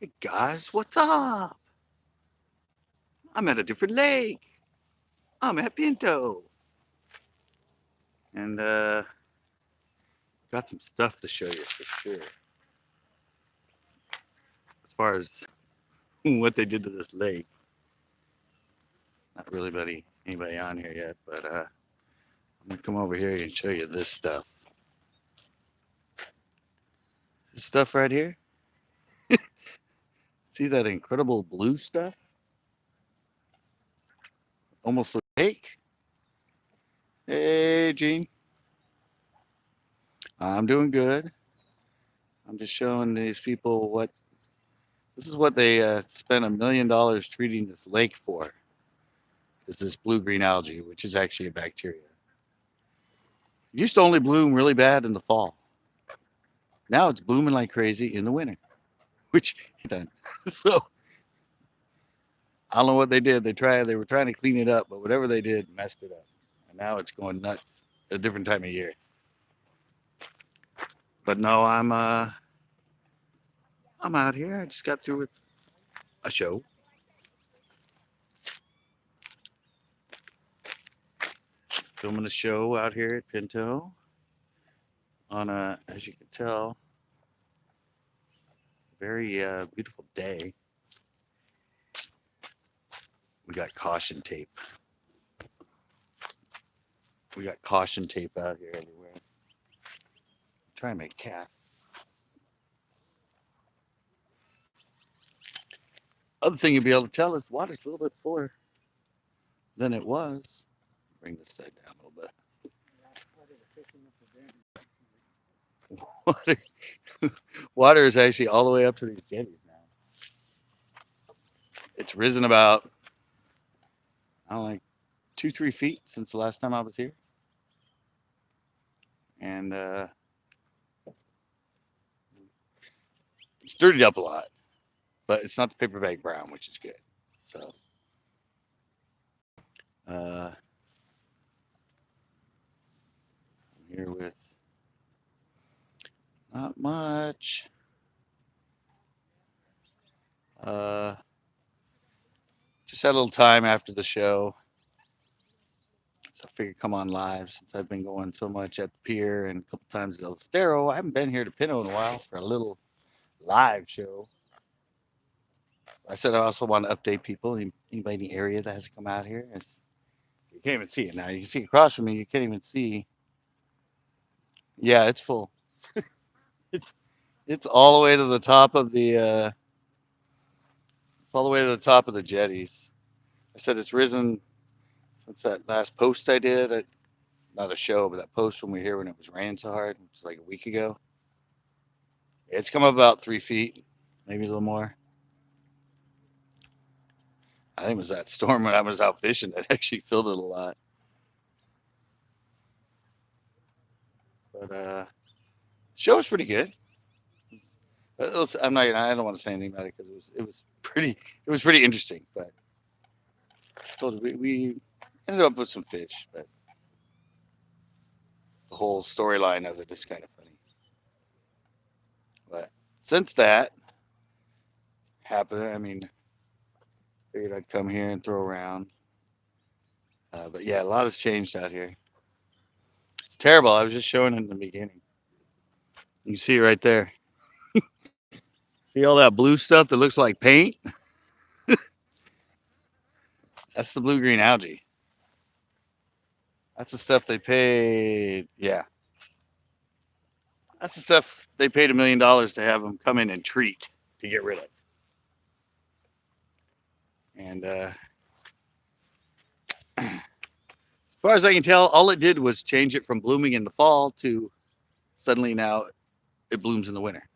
Hey guys, what's up? I'm at a different lake. I'm at Pinto. And got some stuff to show you for sure. As far as what they did to this lake. Not really anybody on here yet, but I'm gonna come over here and show you this stuff. This stuff right here. See that incredible blue stuff? Almost looks fake. Hey Gene. I'm doing good. I'm just showing these people what this is what they spent $1 million treating this lake for. Is this blue green algae, which is actually a bacteria. It used to only bloom really bad in the fall. Now it's blooming like crazy in the winter, which done. So I don't know what they did. They were trying to clean it up, but whatever they did messed it up. And now it's going nuts at a different time of year. But no, I'm out here. I just got through with a show. Filming a show out here at Pinto on a, as you can tell, very beautiful day. We got caution tape. We got caution tape out here everywhere. Try and make casts. Other thing you'll be able to tell is the water's a little bit fuller than it was. Bring this side down a little bit. Water, water is actually all the way up to these jetties now. It's risen about, I don't know, like 2, 3 feet since the last time I was here. And it's dirtied up a lot, but it's not the paper bag brown, which is good. So, uh, I'm here with not much. Uh, just had a little time after the show. So I figured come on live since I've been going so much at the pier and a couple times at El Estero. I haven't been here to Pinto in a while for a little live show. I said I also want to update people. Anybody in the area that has to come out here. You can't even see it now. You can see across from me. You can't even see. Yeah, it's full. It's it's all the way to the top of the. It's all the way to the top of the jetties. I said it's risen since that last post I did. Not a show, but that post when we were here when it was raining so hard, which was like a week ago. It's come up about 3 feet, maybe a little more. I think it was that storm when I was out fishing that actually filled it a lot. But show was pretty good. I'm not. I don't want to say anything about it because it was pretty interesting. But we ended up with some fish, but the whole storyline of it is kind of funny. But since that happened, I mean, figured I'd come here and throw around. But yeah, a lot has changed out here. It's terrible. I was just showing it in the beginning. You can see it right there. See all that blue stuff that looks like paint? That's the blue green algae. That's the stuff they paid. Yeah, that's the stuff they paid $1 million to have them come in and treat to get rid of. And as far as I can tell, all it did was change it from blooming in the fall to suddenly now it blooms in the winter.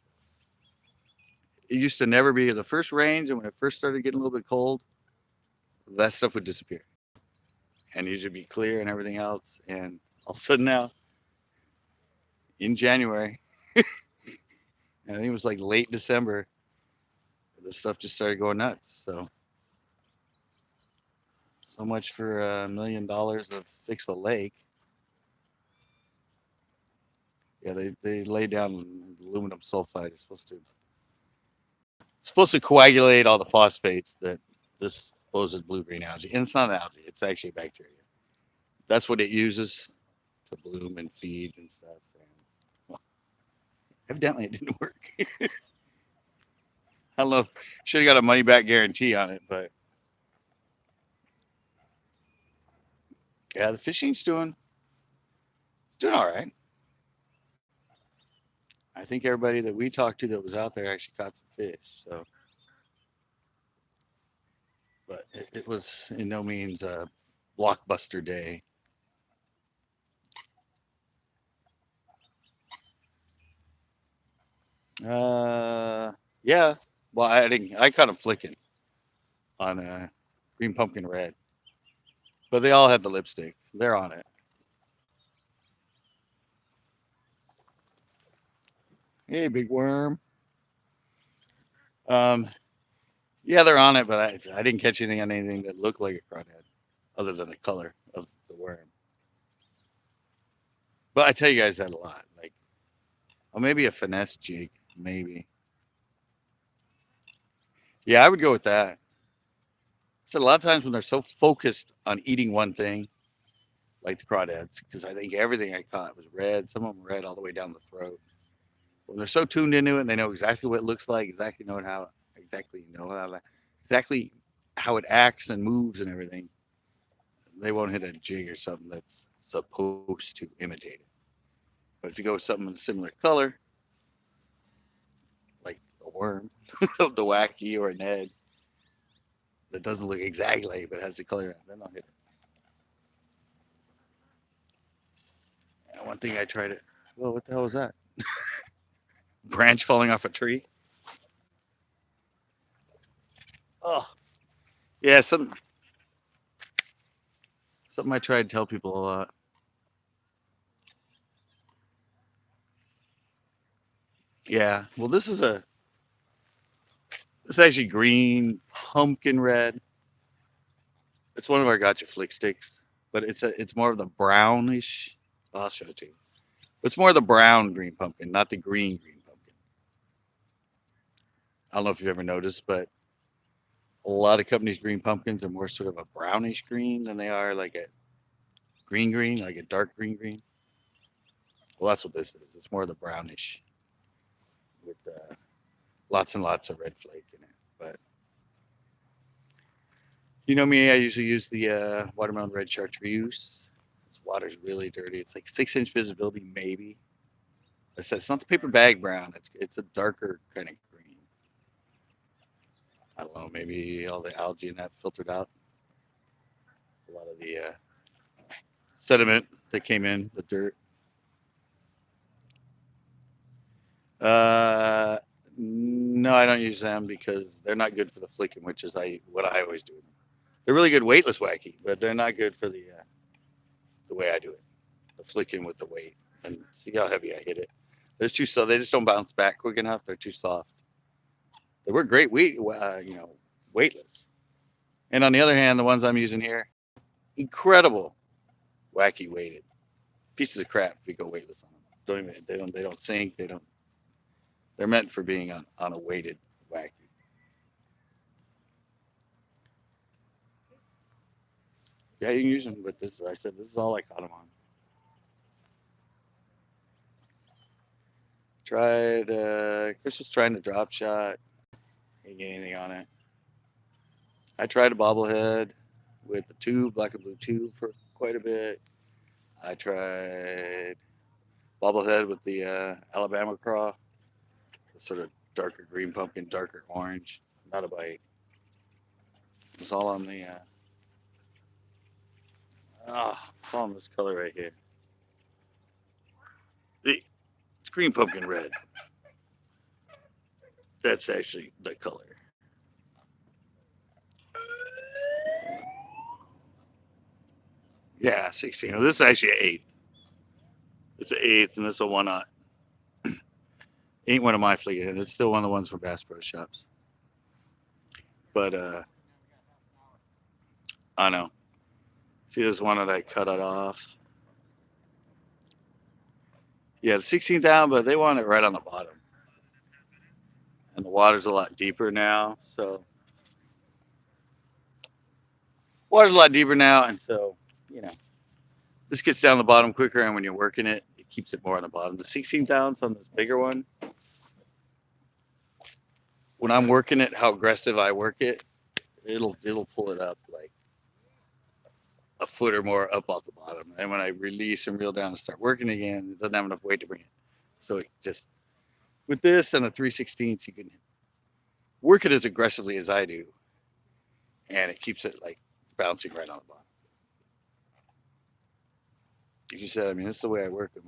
It used to never be the first rains, and when it first started getting a little bit cold, that stuff would disappear, and it usually be clear and everything else. And all of a sudden now, in January, I think it was like late December, the stuff just started going nuts. So much for $1 million to fix a lake. Yeah, they lay down aluminum sulfide. It's supposed to coagulate all the phosphates that this supposed blue-green algae, and it's not an algae, it's actually bacteria. That's what it uses to bloom and feed and stuff. And, well, evidently it didn't work. I don't know if should have got a money back guarantee on it, but yeah, the fishing's doing all right. I think everybody that we talked to that was out there actually caught some fish. So, but it was in no means a blockbuster day. Yeah. Well, I didn't. I caught them flicking on green pumpkin red, but they all had the lipstick. They're on it. Hey, big worm. Um, yeah, they're on it, but I didn't catch anything on anything that looked like a crawdad, other than the color of the worm. But I tell you guys that a lot. Like, oh, maybe a finesse jig, maybe. Yeah, I would go with that. So a lot of times when they're so focused on eating one thing, like the crawdads, because I think everything I caught was red. Some of them red all the way down the throat. When they're so tuned into it, and they know exactly what it looks like, exactly how it acts and moves and everything. They won't hit a jig or something that's supposed to imitate it. But if you go with something in a similar color, like a worm, the wacky or an egg that doesn't look exactly like it, but has the color, then they'll hit it. And one thing I tried it. Well, what the hell was that? Branch falling off a tree? Oh, yeah, something I try to tell people a lot. Yeah, well, this is actually green pumpkin red. It's one of our gotcha flick sticks, but it's more of the brownish. I'll show it to you. It's more of the brown green pumpkin, not the green pumpkin. I don't know if you've ever noticed, but a lot of companies' green pumpkins are more sort of a brownish green than they are like a green, like a dark green. Well, that's what this is. It's more of the brownish with lots and lots of red flake in it. But you know me, I usually use the watermelon red chartreuse. This water's really dirty. It's like 6-inch visibility, maybe. I said it's not the paper bag brown. It's a darker kind of green. I don't know. Maybe all the algae in that filtered out a lot of the sediment that came in, the dirt. Uh, no, I don't use them because they're not good for the flicking, which is what I always do. They're really good weightless wacky, but they're not good for the way I do it. The flicking with the weight, and see how heavy I hit it. They're too soft. They just don't bounce back quick enough. They're too soft. They were great weightless. And on the other hand, the ones I'm using here, incredible wacky weighted pieces of crap if you go weightless on them. They don't sink. They're meant for being on a weighted wacky. Yeah, you can use them, but I said this is all I caught them on. Tried. Chris was trying to drop shot. Didn't get anything on it. I tried a bobblehead with the tube, black and blue tube, for quite a bit. I tried bobblehead with the Alabama craw, the sort of darker green pumpkin, darker orange. Not a bite. It was all on the. It's all on this color right here. It's green pumpkin red. That's actually the color. Yeah, 16. Oh, this is actually an eighth. It's an eighth, and this is a 1/0. Ain't one of my fleet, and it's still one of the ones from Bass Pro Shops. But I know. See this one that I cut it off. Yeah, the 16th down, but they want it right on the bottom. and the water's a lot deeper now. So water's a lot deeper now, and so you know this gets down the bottom quicker, and when you're working it, it keeps it more on the bottom. The 16th ounce on this bigger one, when I'm working it, how aggressive I work it, it'll pull it up like a foot or more up off the bottom. And when I release and reel down and start working again, it doesn't have enough weight to bring it. So it just with this and a 3/16, you can work it as aggressively as I do, and it keeps it like bouncing right on the bottom. Like you said, I mean, this is the way I work it.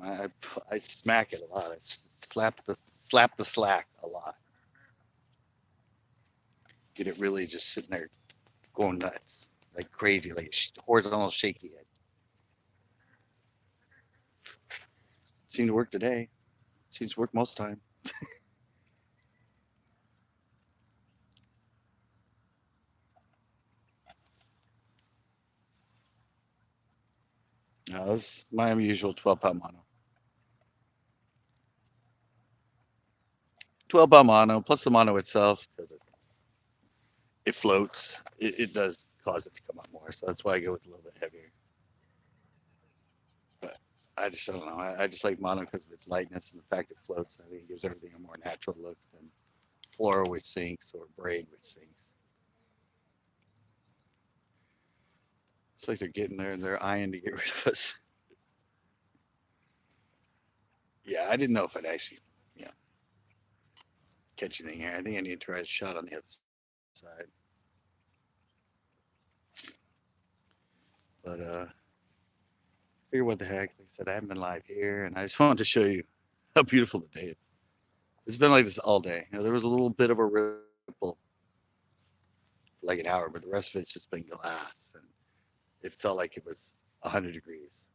I smack it a lot. I slap the slack a lot. Get it really just sitting there going nuts like crazy, like a horizontal shaky head. It seemed to work today. It seems to work most of the time. No, this is my usual 12-pound mono. 12-pound mono plus the mono itself because it floats. It does cause it to come out more, so that's why I go with a little bit heavier. But I don't know. I just like mono because of its lightness and the fact it floats. I think it gives everything a more natural look than fluoro, which sinks, or braid, which sinks. It's like they're getting there and they're eyeing to get rid of us. Yeah, I didn't know if I'd actually, you know, catch anything here. I think I need to try a shot on the other side. But figure what the heck. Like I said, I haven't been live here, and I just wanted to show you how beautiful the day is. It's been like this all day. You know, there was a little bit of a ripple for like an hour, but the rest of it's just been glass, and it felt like it was 100 degrees.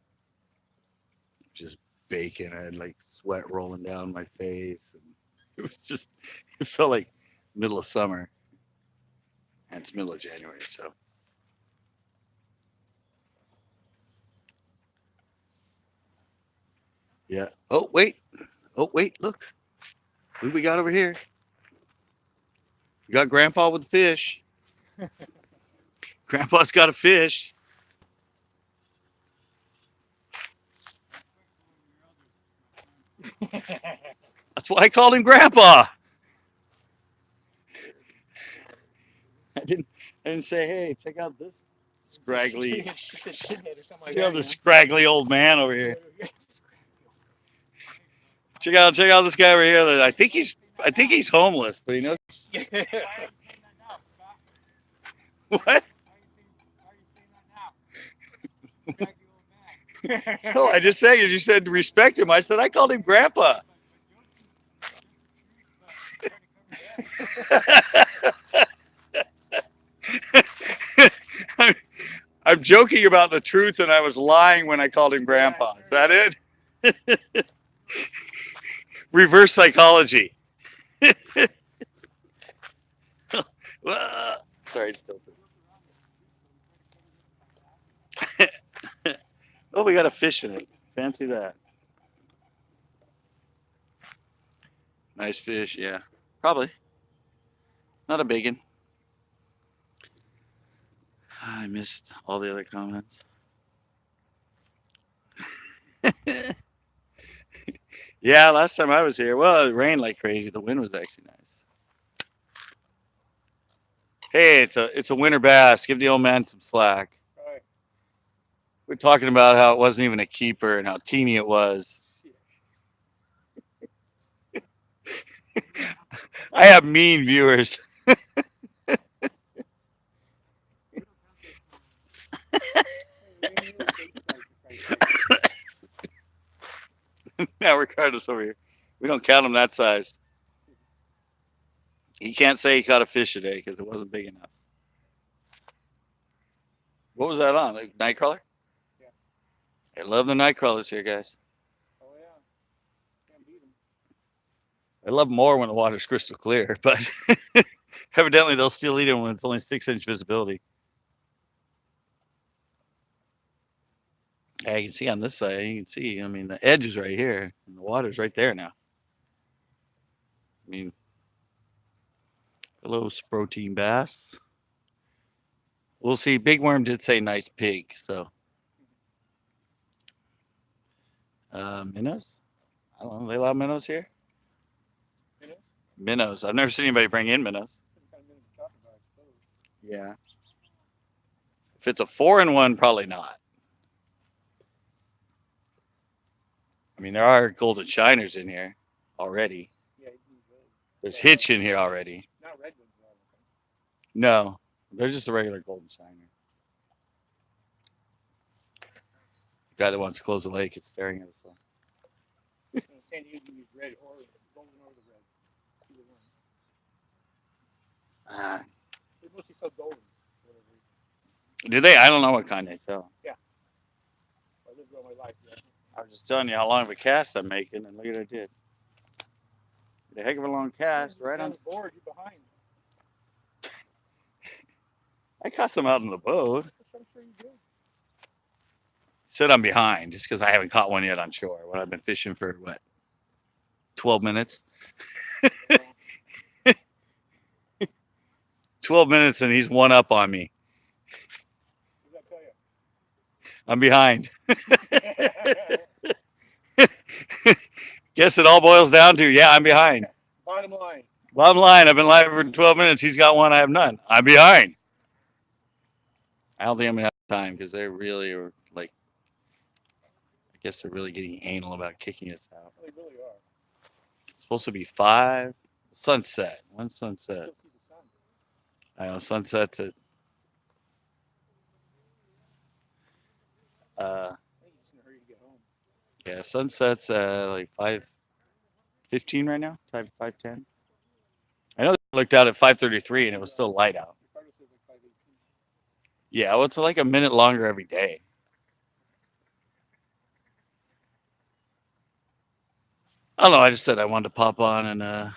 Just baking. I had like sweat rolling down my face, and it was just it felt like middle of summer, and it's middle of January, so. Yeah. Oh wait. Oh wait. Look. Who we got over here? We got Grandpa with the fish. Grandpa's got a fish. That's why I called him Grandpa. I didn't. I didn't say, hey, check out this scraggly. Check out this scraggly old man over here. Check out this guy over here. That I think he's homeless, but he knows. What? No, I just said you said respect him. I said I called him Grandpa. I'm joking about the truth, and I was lying when I called him Grandpa. Is that it? Reverse psychology. Sorry, it's tilted. Oh, we got a fish in it. Fancy that. Nice fish, yeah. Probably. Not a big one. I missed all the other comments. Yeah, last time I was here, well, it rained like crazy. The wind was actually nice. Hey, it's a winter bass. Give the old man some slack. Right. We're talking about how it wasn't even a keeper and how teeny it was. I have mean viewers. Now Ricardo's over here. We don't count him that size. He can't say he caught a fish today because it wasn't big enough. What was that on? Like nightcrawler? Yeah. I love the nightcrawlers here, guys. Oh yeah. Can't beat them. I love them more when the water's crystal clear, but evidently they'll still eat them when it's only 6-inch visibility. Yeah, you can see on this side, you can see, I mean, the edge is right here, and the water's right there now. I mean, Hello, protein bass. We'll see. Big Worm did say nice pig, so minnows. I don't know. They allow minnows here. Minnows? Minnows. I've never seen anybody bring in minnows. What kind of minnows you talking about, I suppose? Yeah. If it's a 4-in-1, probably not. I mean, there are golden shiners in here already. Yeah, you can use those. There's hitch in here already. Not red ones, though, I don't think. No, they're just a regular golden shiner. The guy that wants to close the lake is staring at us. San Diego, you can use red or golden or the red. Either one. They mostly sell golden. For whatever reason. Do they? I don't know what kind they sell. I lived all my life. Yeah. I was just telling you how long of a cast I'm making, and look at what I did. Did a heck of a long cast right on. the board, you're behind. I caught some out in the boat. I'm sure you did. Said I'm behind just because I haven't caught one yet on shore. When I've been fishing for what, 12 minutes? 12 minutes, and he's one up on me. What did I tell you? I'm behind. Guess it all boils down to, yeah, I'm behind. Bottom line. Bottom line, I've been live for 12 minutes. He's got one, I have none. I'm behind. I don't think I'm going to have time because they really are like, I guess they're really getting anal about kicking us out. They really are. It's supposed to be 5. Sunset. When's sunset? Still see the sun. I know, sunset's at I think you're just in a hurry to get home. yeah, sunset's like 5:15 right now. 5:10. I know they looked out at 5:33 and it was still light out. Ricardo says like 5:18. Yeah, well, it's like a minute longer every day. I don't know. I just said I wanted to pop on and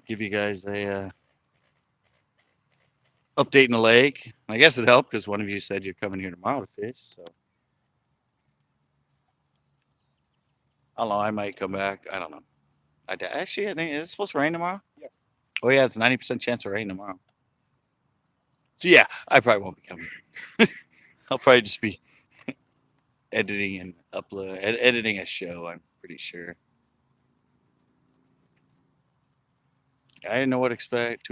give you guys a update in the lake. I guess it helped because one of you said you're coming here tomorrow to fish. So I don't know. I might come back. I don't know. Actually, I think it's supposed to rain tomorrow. Yeah. Oh yeah, it's 90% chance of rain tomorrow. So yeah, I probably won't be coming. I'll probably just be editing and editing a show. I'm pretty sure. I didn't know what to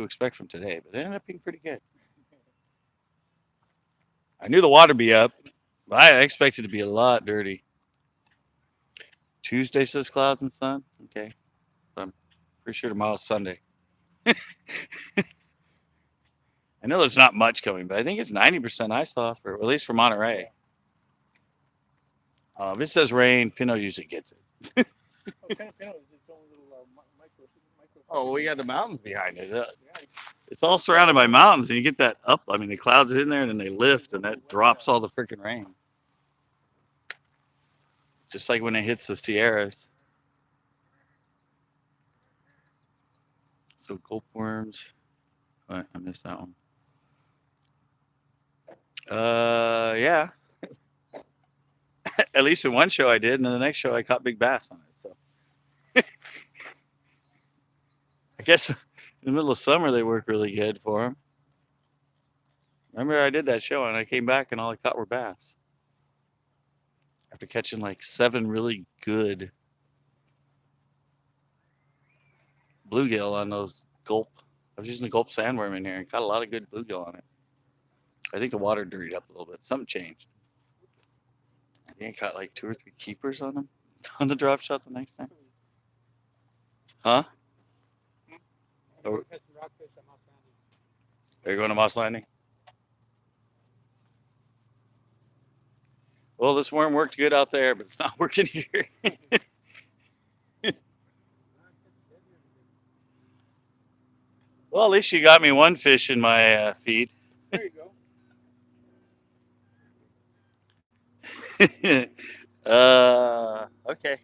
expect from today, but it ended up being pretty good. I knew the water be up, but I expected it to be a lot dirty. Tuesday says clouds and sun. Okay, but I'm pretty sure tomorrow's Sunday. I know there's not much coming, but I think it's 90% I saw for at least for Monterey. If it says rain, Pinto usually gets it. Pinto is its own little micro. Oh, we got the mountains behind it. Yeah, It's all surrounded by mountains, and you get that up. I mean, the clouds in there, and then they lift, and that drops all the freaking rain. Just like when it hits the Sierras. So gulp worms. Oh, I missed that one. Yeah. At least in one show I did, and then the next show I caught big bass on it. So I guess in the middle of summer they work really good for them. Remember I did that show and I came back and all I caught were bass. After catching like 7 really good bluegill on those gulp. I was using the gulp sandworm in here and caught a lot of good bluegill on it. I think the water dirtied up a little bit. Something changed. I think I caught like 2 or 3 keepers on them on the drop shot the next time. Huh? Are you going to Moss Landing? Well, this worm worked good out there, but it's not working here. Well, at least you got me one fish in my feed. there you go. Okay.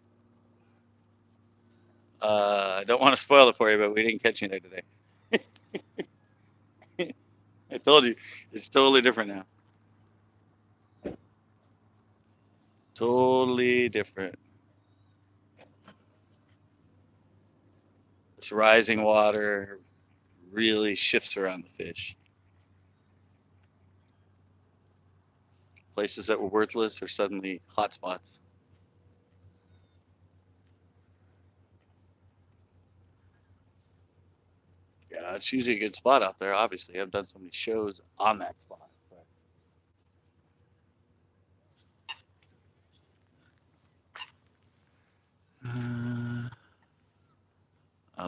I don't want to spoil it for you, but we didn't catch any there today. I told you, it's totally different now. Totally different. It's rising water, really shifts around the fish. Places that were worthless are suddenly hot spots. Yeah, it's usually a good spot out there. Obviously, I've done so many shows on that spot.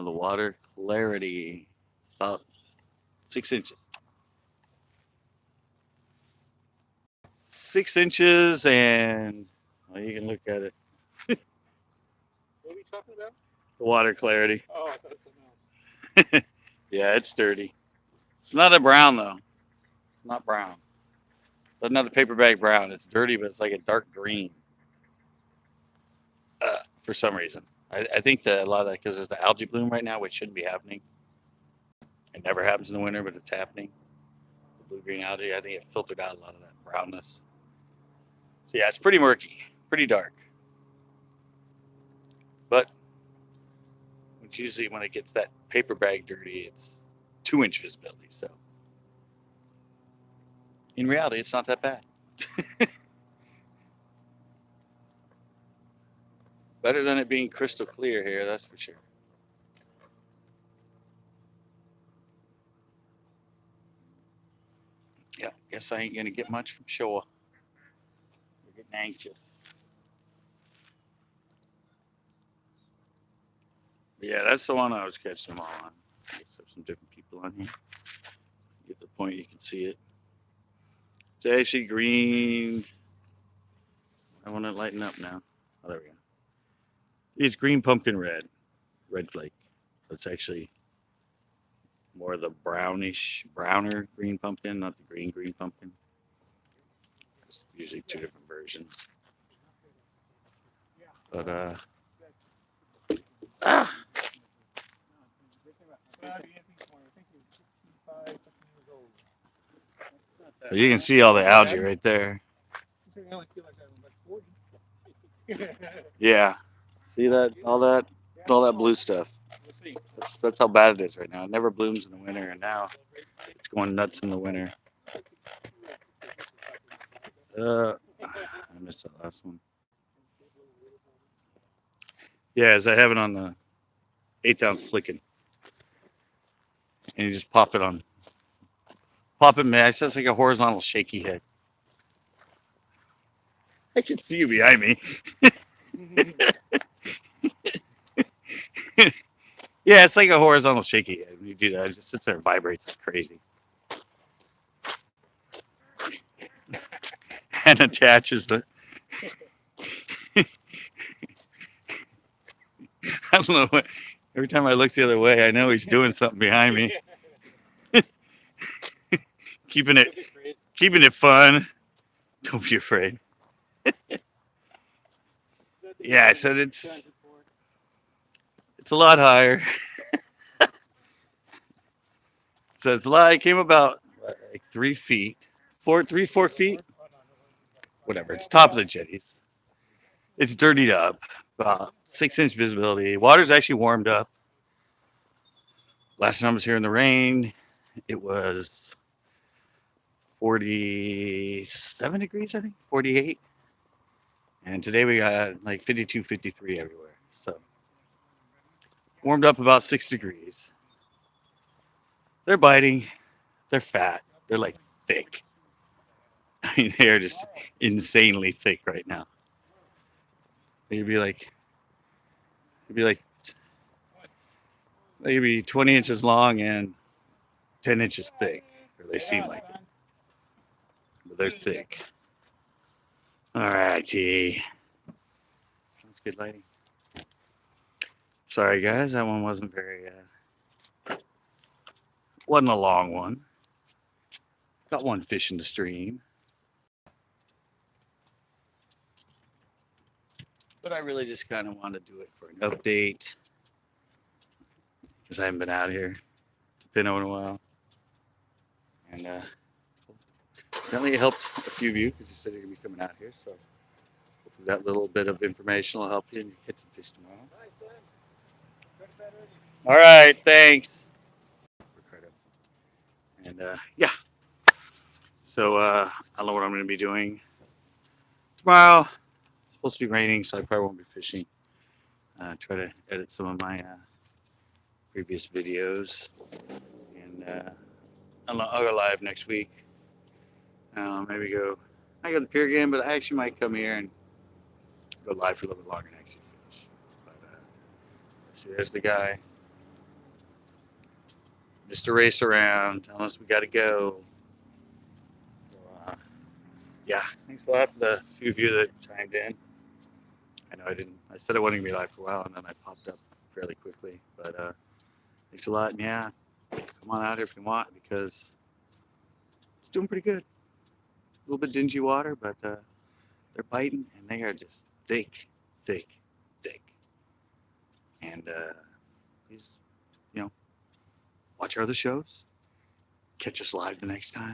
The water clarity, about 6 inches. 6 inches, and well, you can look at it. What are we talking about? The water clarity. Oh, I thought it was something else. Yeah, it's dirty. It's not a brown though. It's not brown. It's not a paper bag brown. It's dirty, but it's like a dark green. For some reason, I think that a lot of that because there's the algae bloom right now, which shouldn't be happening. It never happens in the winter, but it's happening. The blue-green algae, I think it filtered out a lot of that brownness. So yeah, it's pretty murky, pretty dark. But it's usually when it gets that paper bag dirty, it's 2-inch visibility. So in reality, it's not that bad. Better than it being crystal clear here, that's for sure. Yeah, guess I ain't gonna get much from shore. We're getting anxious. Yeah, that's the one I was catching them all on. Let's have some different people on here. Get the point, you can see it. It's actually green. I want to lighten up now. Oh, there we go. It's green pumpkin red flake. It's actually more of the browner green pumpkin, not the green pumpkin. There's usually two different versions. But you can see all the algae right there. Yeah. See that? All that blue stuff. That's how bad it is right now. It never blooms in the winter, and now it's going nuts in the winter. I missed that last one. Yeah, as I have it on the 1/8 ounce flicking, and you just pop it mash. That's like a horizontal shaky head. I can see you behind me. Yeah, it's like a horizontal shaky head. When you do that, it just sits there and vibrates like crazy. And attaches the. I don't know what. Every time I look the other way, I know he's doing something behind me. keeping it fun. Don't be afraid. Yeah, I said it's a lot higher. So it's a lot. It came about like 3 feet, 4 feet, whatever. It's top of the jetties. It's dirtied up. About 6-inch visibility. Water's actually warmed up. Last time I was here in the rain, it was 47 degrees, I think, 48. And today we got like 52, 53 everywhere. So warmed up about 6 degrees. They're biting. They're fat. They're like thick. I mean, they're just insanely thick right now. They'd be like maybe 20 inches long and 10 inches thick, or they seem like it. But they're thick. All righty. That's good lighting. Sorry, guys. That one wasn't wasn't a long one. Got one fish in the stream. But I really just kind of wanted to do it for an update, because I haven't been out here to Pinto in a while. And apparently it helped a few of you, because you said you're going to be coming out here. So hopefully that little bit of information will help you and hit some fish tomorrow. All right, thanks. And yeah, so I don't know what I'm going to be doing tomorrow. It's supposed to be raining, so I probably won't be fishing. Try to edit some of my previous videos, and I'll go live next week. Maybe I go to the pier again, but I actually might come here and go live for a little bit longer and actually fish. But see, there's the guy, Mr. Race Around, telling us we got to go. So, yeah, thanks a lot for the few of you that chimed in. I know I said I wasn't going to be live for a while, and then I popped up fairly quickly. But thanks a lot, and yeah, come on out here if you want, because it's doing pretty good. A little bit dingy water, but they're biting, and they are just thick, thick, thick. And please, watch our other shows. Catch us live the next time.